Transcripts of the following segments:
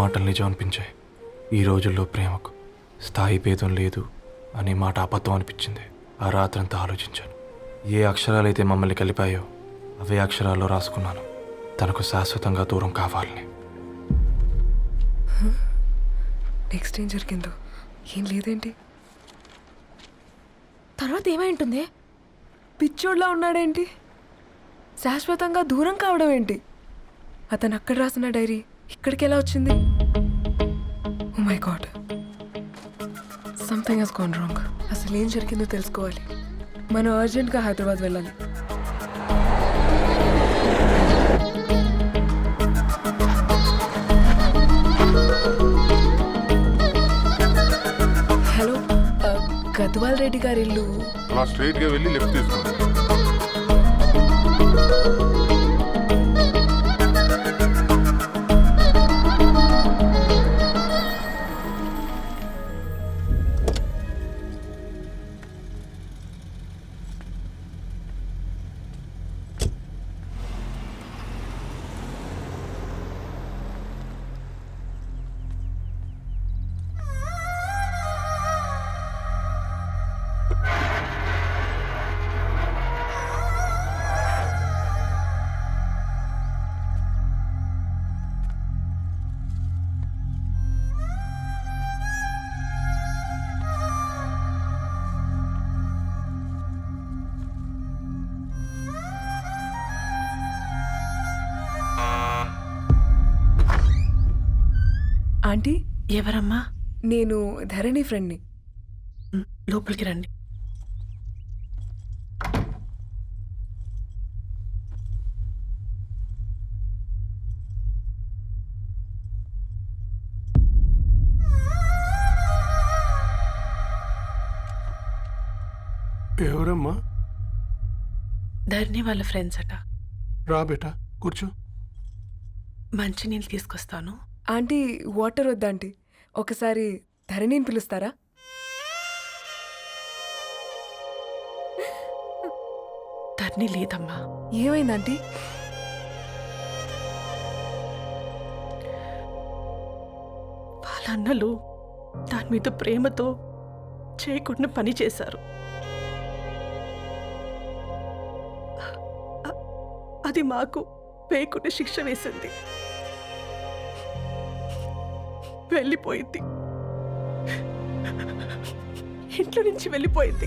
మాటలు నిజం అనిపించాయి. ఈ రోజుల్లో ప్రేమకు స్థాయి భేదం లేదు అనే మాట అబద్ధం అనిపించింది. ఆ రాత్రంతా ఆలోచించాను. ఏ అక్షరాలైతే మమ్మల్ని కలిపాయో అవే అక్షరాల్లో రాసుకున్నాను, తనకు శాశ్వతంగా దూరం కావాలని. నెక్స్ట్ ఏం జరిగిందో ఏం లేదేంటి? తర్వాత ఏమై ఉంటుంది? పిచ్చోడ్లా ఉన్నాడేంటి? శాశ్వతంగా దూరం కావడం ఏంటి? అతను అక్కడ రాసిన డైరీ ఇక్కడికి ఎలా వచ్చింది? Oh my god, something has gone wrong. అసలు ఏం జరిగిందో తెలుసుకోవాలి. మనం అర్జెంట్గా హైదరాబాద్ వెళ్ళాలి. హలో, గద్వాల్ రెడ్డి గారి ఇల్లు అలా స్ట్రైట్ గా వెళ్ళి లెఫ్ట్ తీసుకోండి. ఆంటీ, ఎవరమ్మా? నేను ధరణి ఫ్రెండ్ని. లోపలికి రండి. ఎవరమ్మా? ధరణి వాళ్ళ ఫ్రెండ్స్ అట. రా బేటా, కూర్చో. మంచినీళ్ళు తీసుకొస్తాను. ఆంటీ, వాటర్ వద్దా ఆంటీ? ఒకసారి ధరణిని పిలుస్తారా? ధరణి లేదమ్మా. ఏమైంది ఆంటీ? వాళ్ళ అన్నలు దాని మీద ప్రేమతో చేయకుండా పని చేశారు. అది మాకు వేయకుండా శిక్ష వేసింది. వెళ్ళిపోయింది, ఇంట్లో నుంచి వెళ్ళిపోయింది.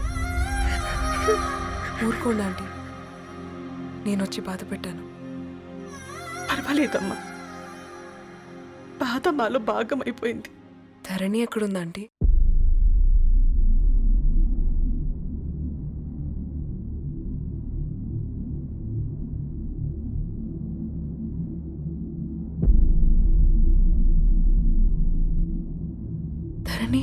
ఊరుకోండి ఆంటీ, నేను వచ్చి బాధ పెట్టాను. పర్వాలేదమ్మా, బాధ మాలో భాగం అయిపోయింది. ధరణి ఎక్కడుందా ఆంటీ? ధరణి,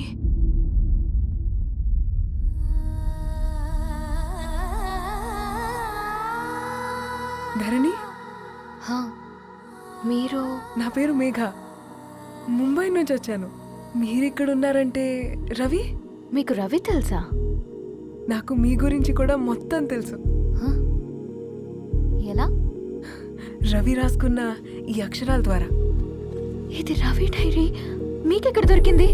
ధరణి, మీరు? నా పేరు మేఘ, ముంబై నుంచి వచ్చాను. మీరిక్కడున్నారంటే రవి? మీకు రవి తెలుసా? నాకు మీ గురించి కూడా మొత్తం తెలుసు. హ? ఎలా? రవి రాసుకున్న ఈ అక్షరాల ద్వారా. ఇది రవి డైరీ మీకెక్కడ దొరికింది?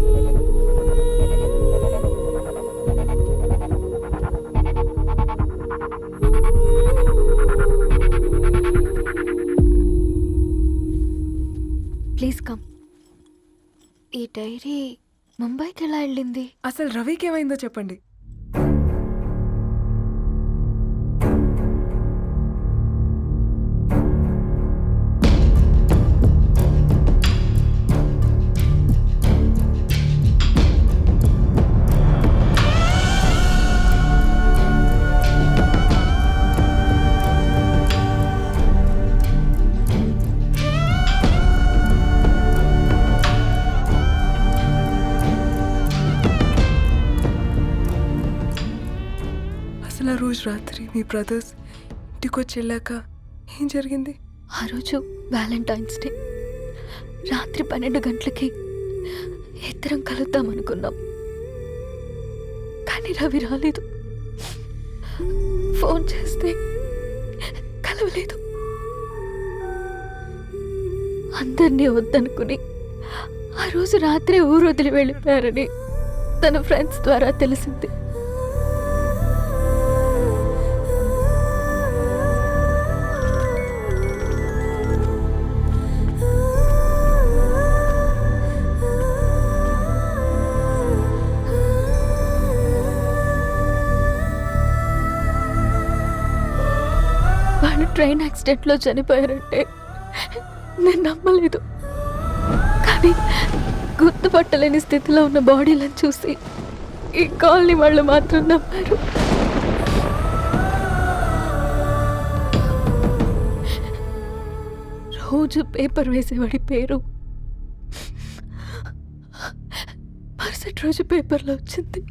Please come. ఈ డైరీ ముంబైకి ఎలా వెళ్ళింది? అసలు రవికి ఏమైందో చెప్పండి. అసలు ఆ రోజు రాత్రి మీ బ్రదర్స్ ఇంటికి వచ్చి వెళ్ళాక ఏం జరిగింది? ఆ రోజు వ్యాలంటైన్స్ డే రాత్రి 12 గంటలకి ఇద్దరం కలుద్దాం అనుకున్నాం. కానీ రవి రాలేదు. ఫోన్ చేస్తే కలవలేదు. అందరినీ వద్దనుకుని ఆ రోజు రాత్రి ఊరు వదిలి వెళ్ళిపోయారని తన ఫ్రెండ్స్ ద్వారా తెలిసింది. వాళ్ళు ట్రైన్ యాక్సిడెంట్లో చనిపోయారంటే నేను నమ్మలేదు. కానీ గుర్తుపట్టలేని స్థితిలో ఉన్న బాడీలను చూసి ఈ కాలనీ వాళ్ళు మాత్రం నమ్మారు. రోజు పేపర్ వేసేవాడి పేరు మరుసటి రోజు పేపర్లో వచ్చింది.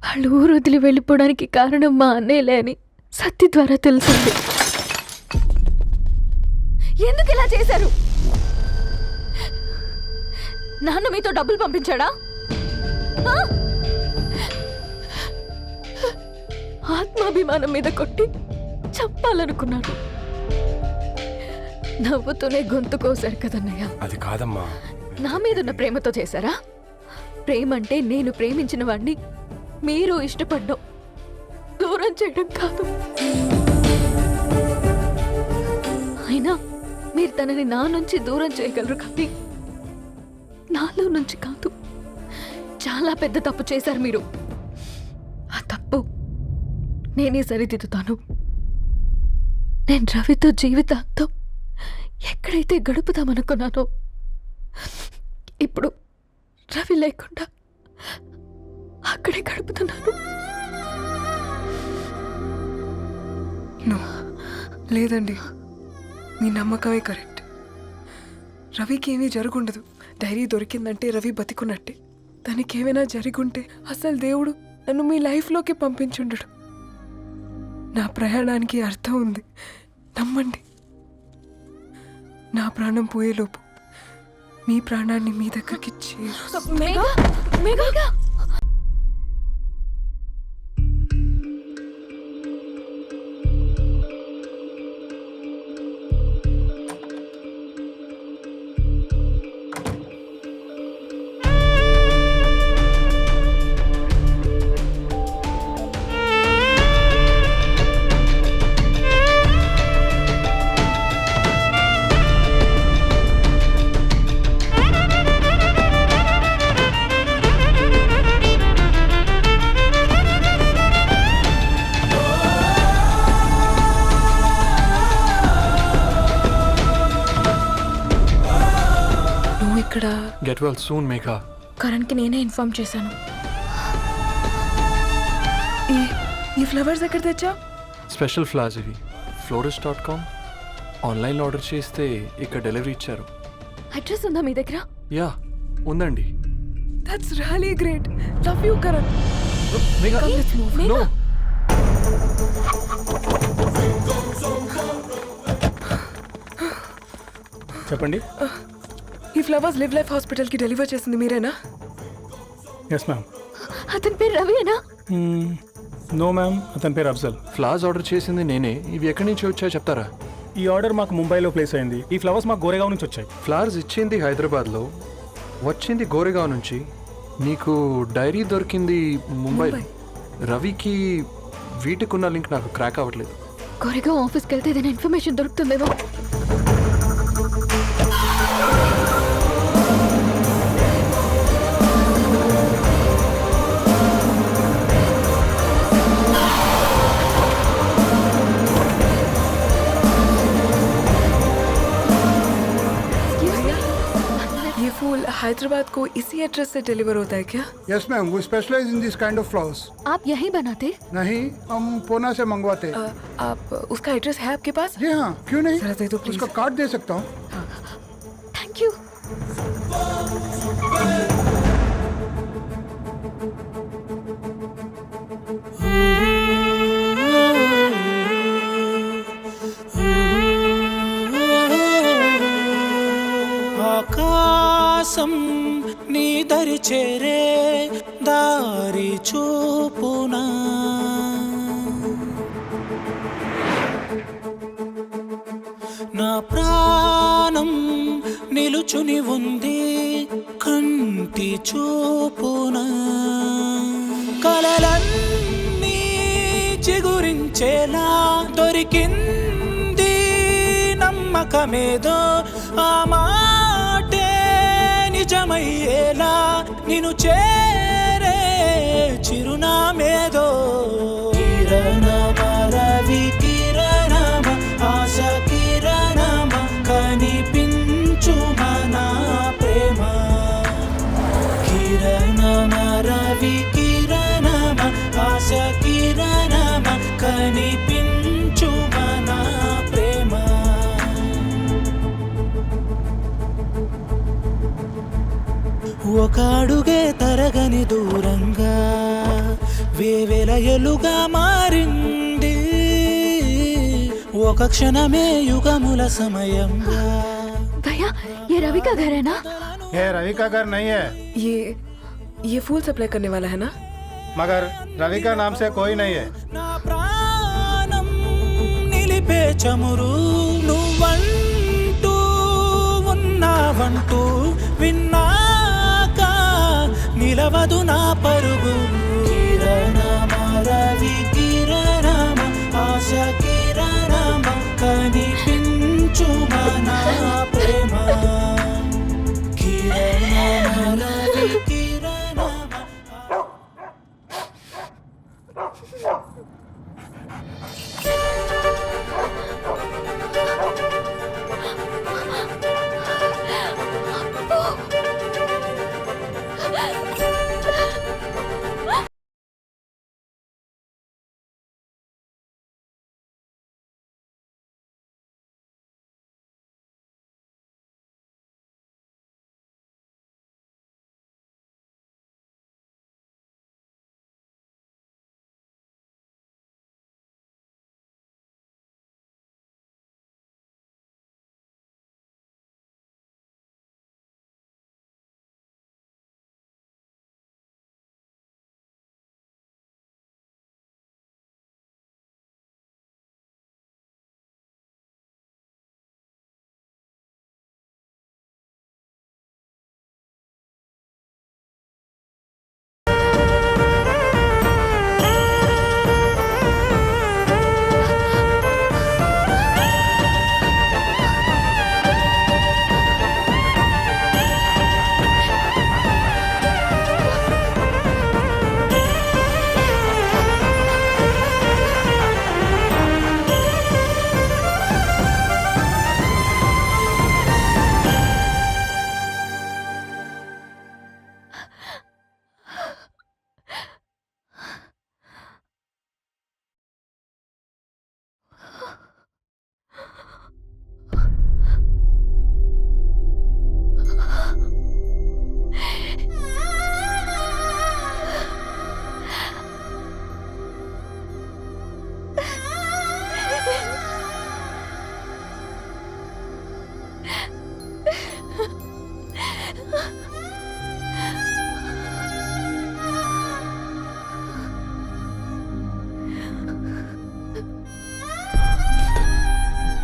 వాళ్ళు ఊరు వదిలి వెళ్ళిపోవడానికి కారణం మా అన్నయ్యలే అని సత్తి ద్వారా తెలిసింది. ఎందుకు ఇలా చేశారు? నాన్న మీతో డబ్బులు పంపించాడా? ఆత్మాభిమానం మీద కొట్టి చంపాలనుకున్నాడు. నవ్వుతూనే గొంతు కోసారు కదన్నయ్య. అది కాదమ్మా. నా మీదున్న ప్రేమతో చేశారా? ప్రేమంటే నేను ప్రేమించిన వాడిని మీరు ఇష్టపడ్డం, దూరం చేయడం కాదు. అయినా మీరు తనని నా నుంచి దూరం చేయగలరు, కానీ నాలో నుంచి కాదు. చాలా పెద్ద తప్పు చేశారు మీరు. ఆ తప్పు నేనే సరిదిద్దుతాను. నేను రవితో జీవితాంతం ఎక్కడైతే గడుపుదామనుకున్నానో ఇప్పుడు రవి లేకుండా అక్కడే గడుపుతున్నాను. లేదండి, మీ నమ్మకమే కరెక్ట్. రవికి ఏమీ జరుగుండదు. డైరీ దొరికిందంటే రవి బతికున్నట్టే. తనకేమైనా జరుగుంటే అసలు దేవుడు నన్ను మీ లైఫ్లోకి పంపించుండడు. నా ప్రయాణానికి అర్థం ఉంది, నమ్మండి. నా ప్రాణం పోయేలోపు మీ ప్రాణాన్ని మీ దగ్గరికి ఇక్కడ గెట్ వెల్ సూన్ మేఘా. కరణ్కి నేనే ఇన్ఫార్మ్ చేశాను. ఈ ఫ్లవర్స్ ఎక్కడ తెచ్చా? స్పెషల్ ఫ్లవర్స్ ఇవి. florist.com ఆన్లైన్లో ఆర్డర్ చేస్తే ఇక్కడ డెలివరీ ఇచ్చారు. అడ్రస్ ఉందా మీ దగ్గర? యా ఉందండి. That's really great. Love you Karan. Megha no. చెప్పండి. ఈ ఫ్లవర్స్ లివ్ లైఫ్ హాస్పిటల్కి డెలివర్ చేసింది మీరేనా? Yes ma'am. అతని పేరు రవియేనా? నో మ్యామ్, అతని పేరు అఫ్జల్. ఫ్లవర్స్ ఆర్డర్ చేసింది నేనే. ఇవి ఎక్కడి నుంచి వచ్చాయో చెప్తారా? ఈ ఆర్డర్ మాకు ముంబైలో ప్లేస్ అయింది. ఈ ఫ్లవర్స్ మాకు గోరేగావ్ నుంచి వచ్చాయి. ఫ్లవర్స్ ఇచ్చింది హైదరాబాద్లో, వచ్చింది గోరేగావ్ నుంచి. నీకు డైరీ దొరికింది ముంబై. రవికి వీటికున్న లింక్ నాకు క్రాక్ అవ్వట్లేదు. గోరేగావ్ ఆఫీస్కి వెళ్తే ఏదైనా ఇన్ఫర్మేషన్ దొరుకుతుందేమో. हैदराबाद को इसी एड्रेस से डिलीवर होता है क्या? यस मैम, वो specialise in this kind of flowers. आप यहीं बनाते? नहीं, हम पूना से मंगवाते. आप उसका एड्रेस है आपके पास? जी हाँ, क्यों नहीं. जरा दे दो प्लीज. उसका कार्ड दे सकता हूँ. Thank you. ఆకాశం నీ దరి చేరే దారి చూపునా, నా ప్రాణం నిలుచుని ఉంది కంటి చూపున కలలన్నీ చిగురించేలా దొరికింది నమ్మకమేదో ఆ మాటే నిజమయ్యేలా నిన్ను చేరే చిరునామేదో కిరణమ రవి కిరణమ ఆశ కిరణమ కనిపించు మన ప్రేమ కిరణమ రవి కిరణమ ఆశ కిరణమ కనిపించు మన ప్రేమ ఒక అడుగే తరగని దూరంగా వేవేల ఎలుగా మారింది ఒక క్షణమే యుగముల సమయంగా भैया ये रवि का घर है ना? ये रवि का घर नहीं है, ये फूल सप्लाई करने वाला है ना? मगर रवि का नाम से कोई नहीं है. నా ప్రాణం నిలిపే చమురు నువ్వంటూ ఉన్నావంటూ విన్నాక నిలవదు నా పరుగు కిరణమ రవి కిరణమ ఆశ కిరణమ కనిపించు మన ప్రేమ కిరణమ రవి కిరణమ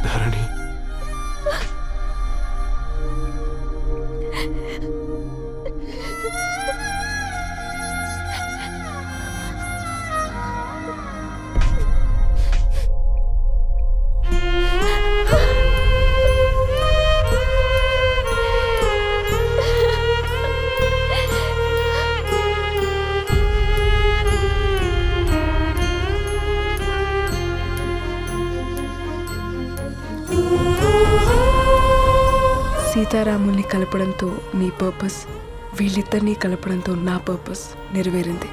ధరణి, సీతారాముల్ని కలపడంతో నీ పర్పస్, వీళ్ళిద్దరినీ కలపడంతో నా పర్పస్ నెరవేరింది.